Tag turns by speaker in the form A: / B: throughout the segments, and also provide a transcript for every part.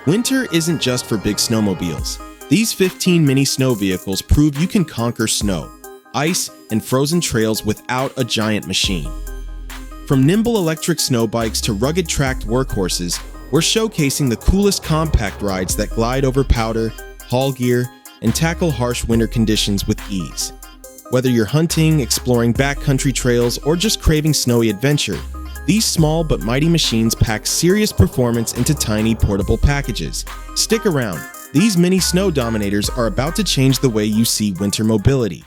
A: Winter isn't just for big snowmobiles. These 15 mini snow vehicles prove you can conquer snow, ice, and frozen trails without a giant machine. From nimble electric snow bikes to rugged tracked workhorses, we're showcasing the coolest compact rides that glide over powder, haul gear, and tackle harsh winter conditions with ease. Whether you're hunting, exploring backcountry trails, or just craving snowy adventure, these small but mighty machines pack serious performance into tiny portable packages. Stick around. These mini snow dominators are about to change the way you see winter mobility.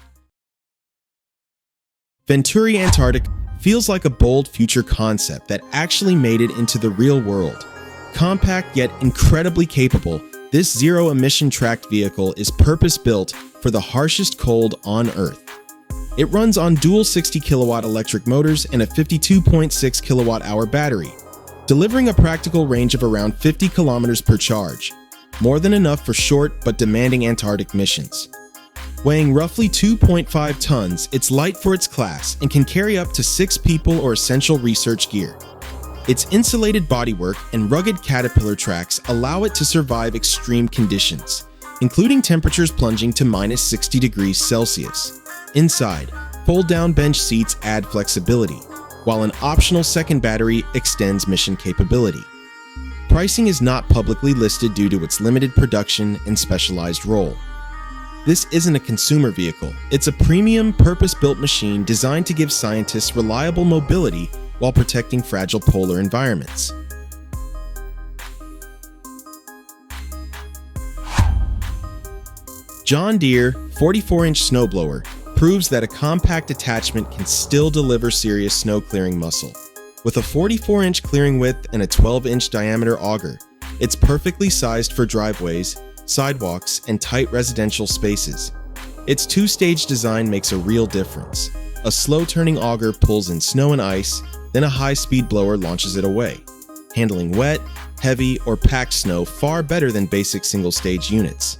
A: Venturi Antarctica feels like a bold future concept that actually made it into the real world. Compact yet incredibly capable, this zero-emission tracked vehicle is purpose-built for the harshest cold on Earth. It runs on dual 60-kilowatt electric motors and a 52.6 kilowatt-hour battery, delivering a practical range of around 50 kilometers per charge, more than enough for short but demanding Antarctic missions. Weighing roughly 2.5 tons, it's light for its class and can carry up to 6 people or essential research gear. Its insulated bodywork and rugged caterpillar tracks allow it to survive extreme conditions, including temperatures plunging to minus 60 degrees Celsius. Inside, fold-down bench seats add flexibility, while an optional second battery extends mission capability. Pricing is not publicly listed due to its limited production and specialized role. This isn't a consumer vehicle, it's a premium, purpose-built machine designed to give scientists reliable mobility while protecting fragile polar environments. John Deere 44-inch snowblower proves that a compact attachment can still deliver serious snow clearing muscle. With a 44-inch clearing width and a 12-inch diameter auger, it's perfectly sized for driveways, sidewalks, and tight residential spaces. Its two-stage design makes a real difference. A slow-turning auger pulls in snow and ice, then a high-speed blower launches it away, handling wet, heavy, or packed snow far better than basic single-stage units.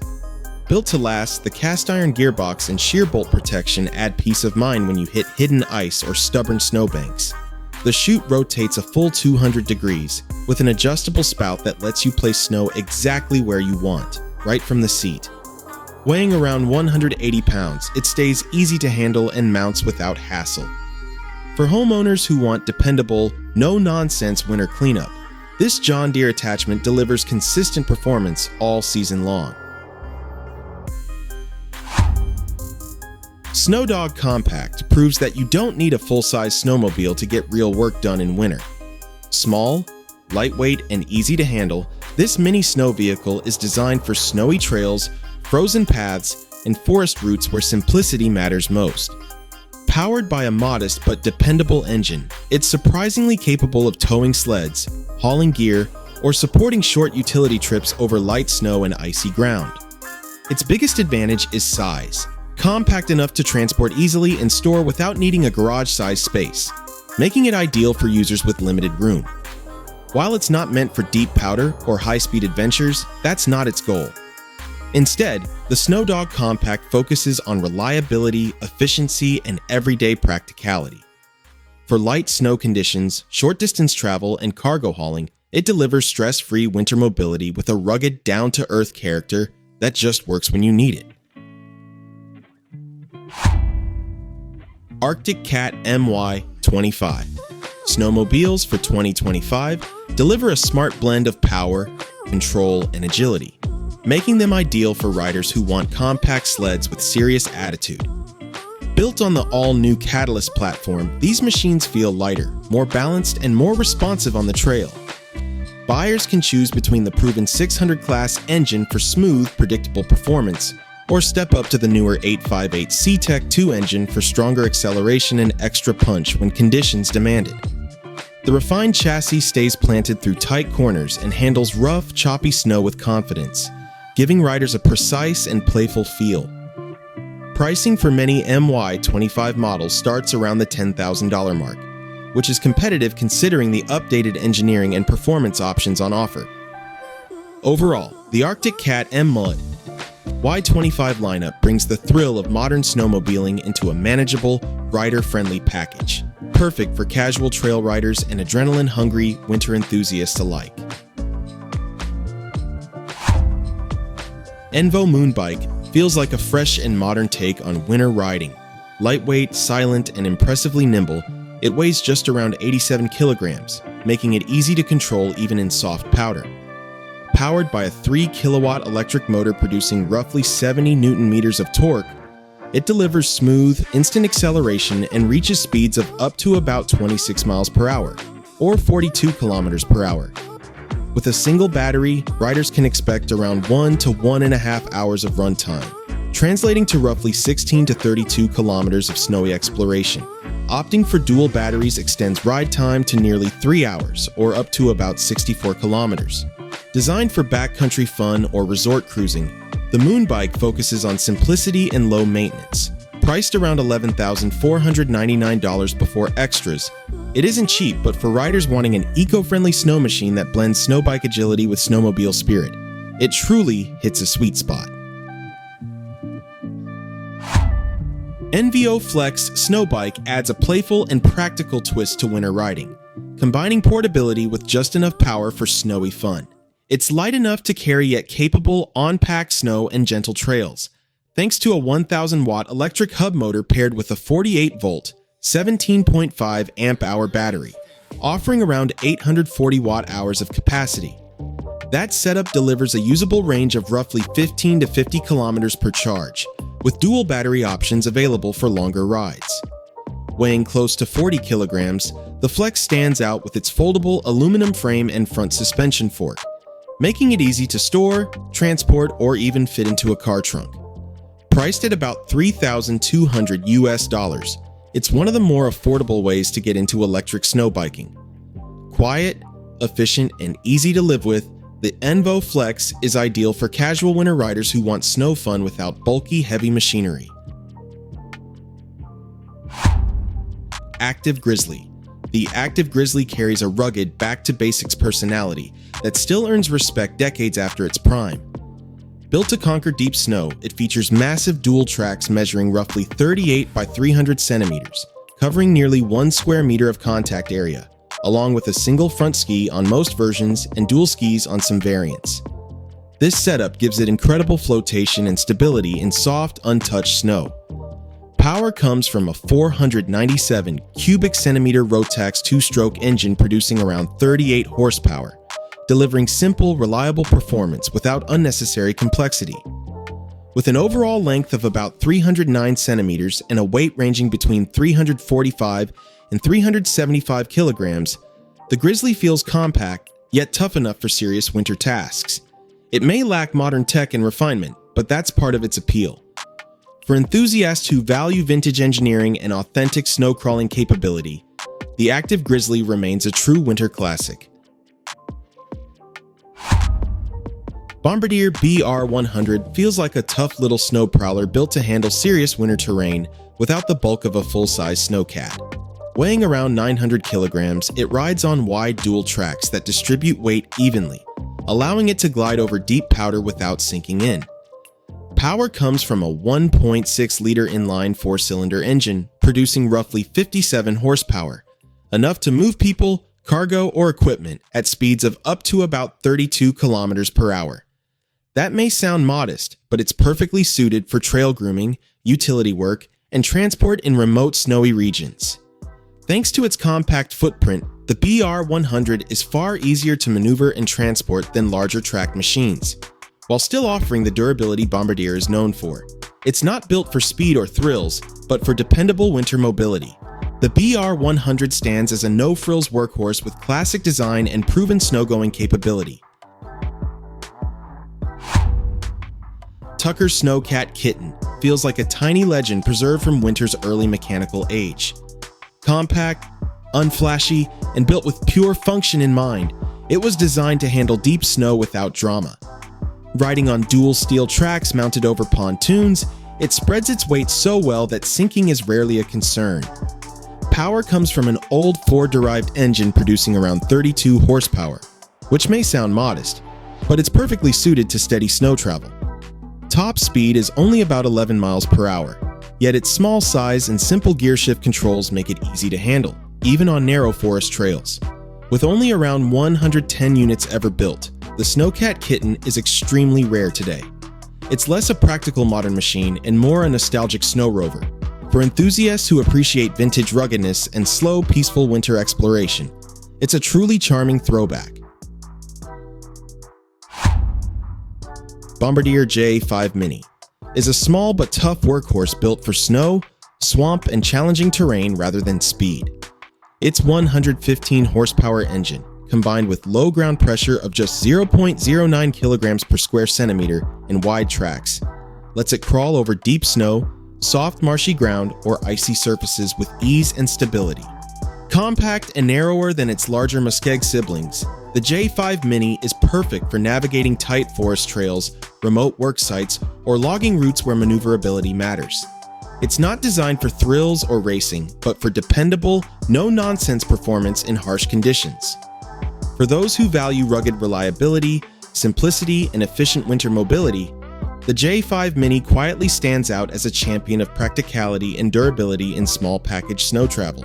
A: Built to last, the cast-iron gearbox and shear bolt protection add peace of mind when you hit hidden ice or stubborn snowbanks. The chute rotates a full 200 degrees, with an adjustable spout that lets you place snow exactly where you want, right from the seat. Weighing around 180 pounds, it stays easy to handle and mounts without hassle. For homeowners who want dependable, no-nonsense winter cleanup, this John Deere attachment delivers consistent performance all season long. Snowdog Compact proves that you don't need a full-size snowmobile to get real work done in winter. Small, lightweight, and easy to handle, this mini snow vehicle is designed for snowy trails, frozen paths, and forest routes where simplicity matters most. Powered by a modest but dependable engine, it's surprisingly capable of towing sleds, hauling gear, or supporting short utility trips over light snow and icy ground. Its biggest advantage is size. Compact enough to transport easily and store without needing a garage-sized space, making it ideal for users with limited room. While it's not meant for deep powder or high-speed adventures, that's not its goal. Instead, the Snowdog Compact focuses on reliability, efficiency, and everyday practicality. For light snow conditions, short-distance travel, and cargo hauling, it delivers stress-free winter mobility with a rugged, down-to-earth character that just works when you need it. Arctic Cat MY25. Snowmobiles for 2025 deliver a smart blend of power, control, and agility, making them ideal for riders who want compact sleds with serious attitude. Built on the all-new Catalyst platform, these machines feel lighter, more balanced, and more responsive on the trail. Buyers can choose between the proven 600 class engine for smooth, predictable performance, or step up to the newer 858 C-Tech 2 engine for stronger acceleration and extra punch when conditions demand it. The refined chassis stays planted through tight corners and handles rough, choppy snow with confidence, giving riders a precise and playful feel. Pricing for many MY25 models starts around the $10,000 mark, which is competitive considering the updated engineering and performance options on offer. Overall, the Arctic Cat MY25 lineup brings the thrill of modern snowmobiling into a manageable, rider-friendly package. perfect for casual trail riders and adrenaline-hungry winter enthusiasts alike. Envo MoonBike feels like a fresh and modern take on winter riding. Lightweight, silent, and impressively nimble, it weighs just around 87 kilograms, making it easy to control even in soft powder. Powered by a 3 kilowatt electric motor producing roughly 70 Newton meters of torque, it delivers smooth, instant acceleration and reaches speeds of up to about 26 miles per hour, or 42 kilometers per hour. With a single battery, riders can expect around 1 to 1.5 hours of runtime, translating to roughly 16 to 32 kilometers of snowy exploration. Opting for dual batteries extends ride time to nearly 3 hours, or up to about 64 kilometers. Designed for backcountry fun or resort cruising, the MoonBike focuses on simplicity and low maintenance. Priced around $11,499 before extras, it isn't cheap, but for riders wanting an eco-friendly snow machine that blends snowbike agility with snowmobile spirit, it truly hits a sweet spot. Envo Flex Snowbike adds a playful and practical twist to winter riding, combining portability with just enough power for snowy fun. It's light enough to carry yet capable on packed snow and gentle trails, thanks to a 1,000-watt electric hub motor paired with a 48-volt, 17.5 amp-hour battery, offering around 840 watt-hours of capacity. That setup delivers a usable range of roughly 15 to 50 kilometers per charge, with dual battery options available for longer rides. Weighing close to 40 kilograms, the Flex stands out with its foldable aluminum frame and front suspension fork, making it easy to store, transport, or even fit into a car trunk. Priced at about $3,200 US, it's one of the more affordable ways to get into electric snowbiking. Quiet, efficient, and easy to live with, the Envo Flex is ideal for casual winter riders who want snow fun without bulky, heavy machinery. Aktiv Grizzly. The Aktiv Grizzly carries a rugged, back-to-basics personality that still earns respect decades after its prime. Built to conquer deep snow, it features massive dual tracks measuring roughly 38 by 300 centimeters, covering nearly 1 square meter of contact area, along with a single front ski on most versions and dual skis on some variants. This setup gives it incredible flotation and stability in soft, untouched snow. Power comes from a 497 cubic centimeter Rotax 2-stroke engine producing around 38 horsepower, delivering simple, reliable performance without unnecessary complexity. With an overall length of about 309 centimeters and a weight ranging between 345 and 375 kilograms, the Grizzly feels compact, yet tough enough for serious winter tasks. It may lack modern tech and refinement, but that's part of its appeal. For enthusiasts who value vintage engineering and authentic snow crawling capability, the Aktiv Grizzly remains a true winter classic. Bombadier BR100 feels like a tough little snow prowler built to handle serious winter terrain without the bulk of a full-size snowcat. Weighing around 900 kilograms, it rides on wide dual tracks that distribute weight evenly, allowing it to glide over deep powder without sinking in. Power comes from a 1.6-liter inline 4-cylinder engine, producing roughly 57 horsepower, enough to move people, cargo, or equipment at speeds of up to about 32 kilometers per hour. That may sound modest, but it's perfectly suited for trail grooming, utility work, and transport in remote snowy regions. Thanks to its compact footprint, the BR100 is far easier to maneuver and transport than larger tracked machines, while still offering the durability Bombardier is known for. It's not built for speed or thrills, but for dependable winter mobility. The BR100 stands as a no-frills workhorse with classic design and proven snow-going capability. Tucker's Snowcat Kitten feels like a tiny legend preserved from winter's early mechanical age. Compact, unflashy, and built with pure function in mind, it was designed to handle deep snow without drama. Riding on dual steel tracks mounted over pontoons, it spreads its weight so well that sinking is rarely a concern. Power comes from an old Ford-derived engine producing around 32 horsepower, which may sound modest, but it's perfectly suited to steady snow travel. Top speed is only about 11 miles per hour, yet its small size and simple gear shift controls make it easy to handle. even on narrow forest trails. With only around 110 units ever built, the Snowcat Kitten is extremely rare today. It's less a practical modern machine and more a nostalgic snow rover, for enthusiasts who appreciate vintage ruggedness and slow, peaceful winter exploration. It's a truly charming throwback. Bombadier J5 Mini is a small but tough workhorse built for snow, swamp, and challenging terrain rather than speed. Its 115 horsepower engine, combined with low ground pressure of just 0.09 kilograms per square centimeter and wide tracks, lets it crawl over deep snow, soft marshy ground, or icy surfaces with ease and stability. Compact and narrower than its larger Muskeg siblings, the J5 Mini is perfect for navigating tight forest trails, remote work sites, or logging routes where maneuverability matters. It's not designed for thrills or racing, but for dependable, no-nonsense performance in harsh conditions. For those who value rugged reliability, simplicity, and efficient winter mobility, the J5 Mini quietly stands out as a champion of practicality and durability in small package snow travel.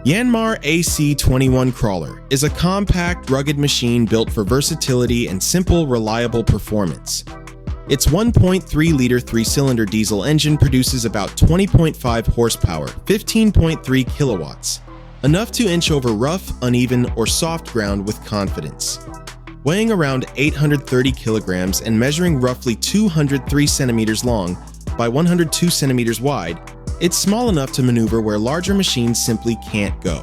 A: Yanmar AC21 Crawler is a compact, rugged machine built for versatility and simple, reliable performance. Its 1.3-liter 3-cylinder diesel engine produces about 20.5 horsepower, 15.3 kilowatts, enough to inch over rough, uneven, or soft ground with confidence. Weighing around 830 kilograms and measuring roughly 203 centimeters long by 102 centimeters wide, it's small enough to maneuver where larger machines simply can't go.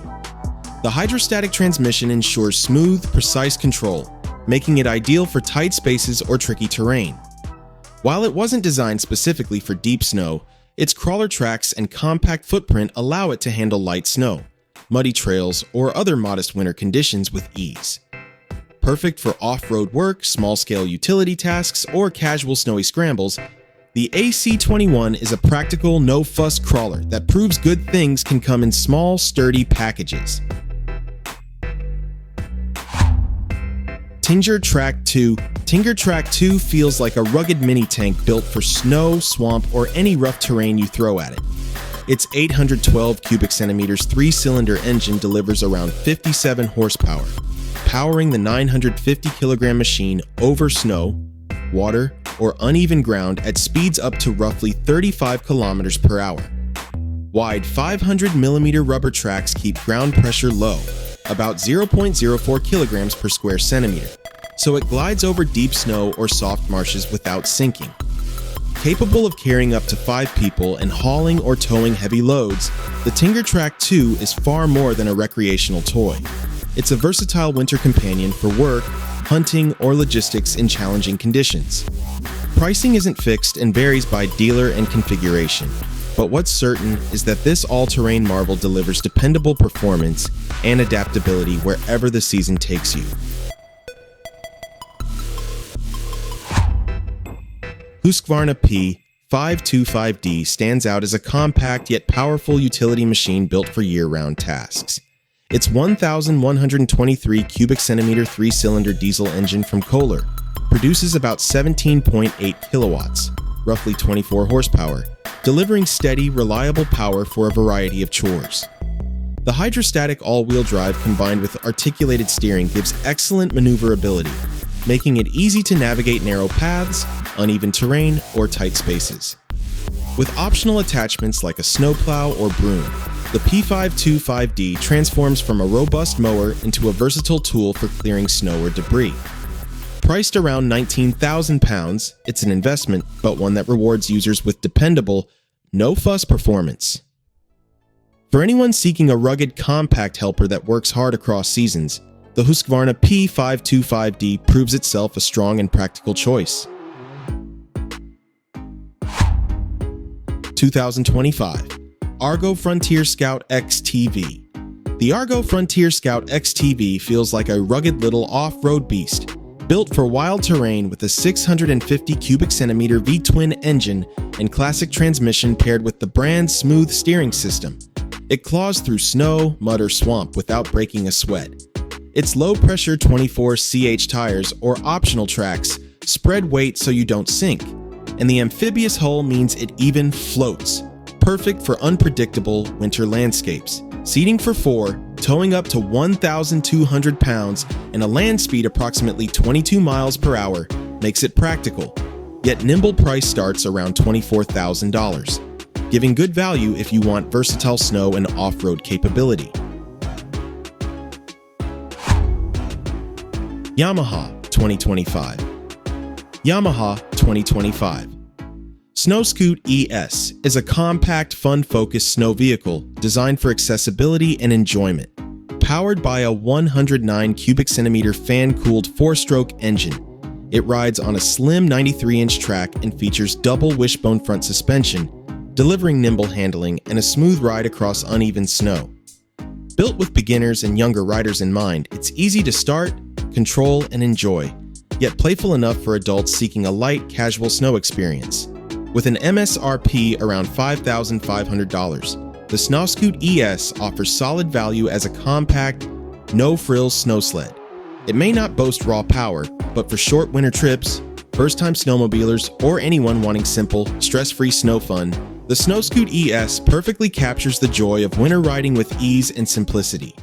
A: The hydrostatic transmission ensures smooth, precise control, making it ideal for tight spaces or tricky terrain. While it wasn't designed specifically for deep snow, its crawler tracks and compact footprint allow it to handle light snow, muddy trails, or other modest winter conditions with ease. Perfect for off-road work, small-scale utility tasks, or casual snowy scrambles, the AC21 is a practical, no-fuss crawler that proves good things can come in small, sturdy packages. Tinger Track 2. Tinger Track 2 feels like a rugged mini-tank built for snow, swamp, or any rough terrain you throw at it. Its 812 cubic centimeters 3-cylinder engine delivers around 57 horsepower, powering the 950 kilogram machine over snow, water, or uneven ground at speeds up to roughly 35 kilometers per hour. Wide 500mm rubber tracks keep ground pressure low, about 0.04 kilograms per square centimeter, so it glides over deep snow or soft marshes without sinking. Capable of carrying up to 5 people and hauling or towing heavy loads, the Tinger Track 2 is far more than a recreational toy. It's a versatile winter companion for work, hunting, or logistics in challenging conditions. Pricing isn't fixed and varies by dealer and configuration, but what's certain is that this all-terrain marvel delivers dependable performance and adaptability wherever the season takes you. Husqvarna P 525D stands out as a compact yet powerful utility machine built for year-round tasks. Its 1,123 cubic centimeter 3-cylinder diesel engine from Kohler produces about 17.8 kilowatts, roughly 24 horsepower, delivering steady, reliable power for a variety of chores. The hydrostatic all-wheel drive combined with articulated steering gives excellent maneuverability, making it easy to navigate narrow paths, uneven terrain, or tight spaces. With optional attachments like a snowplow or broom, the P525D transforms from a robust mower into a versatile tool for clearing snow or debris. Priced around £19,000, it's an investment, but one that rewards users with dependable, no-fuss performance. For anyone seeking a rugged, compact helper that works hard across seasons, the Husqvarna P525D proves itself a strong and practical choice. 2025 ARGO Frontier Scout XTV. The ARGO Frontier Scout XTV feels like a rugged little off-road beast, built for wild terrain with a 650 cubic centimeter V-twin engine and classic transmission paired with the brand's smooth steering system. It claws through snow, mud, or swamp without breaking a sweat. Its low-pressure 24CH tires or optional tracks spread weight so you don't sink, and the amphibious hull means it even floats, perfect for unpredictable winter landscapes. Seating for 4, towing up to 1,200 pounds, and a land speed approximately 22 miles per hour makes it practical. Yet nimble price starts around $24,000, giving good value if you want versatile snow and off-road capability. Yamaha 2025. Yamaha 2025. Snoscoot ES is a compact, fun-focused snow vehicle designed for accessibility and enjoyment. Powered by a 109 cubic centimeter fan-cooled 4-stroke engine, it rides on a slim 93-inch track and features double wishbone front suspension, delivering nimble handling and a smooth ride across uneven snow. Built with beginners and younger riders in mind, it's easy to start, control, and enjoy, yet playful enough for adults seeking a light, casual snow experience. With an MSRP around $5,500, the Snoscoot ES offers solid value as a compact, no-frills snow sled. It may not boast raw power, but for short winter trips, first-time snowmobilers, or anyone wanting simple, stress-free snow fun, the Snoscoot ES perfectly captures the joy of winter riding with ease and simplicity.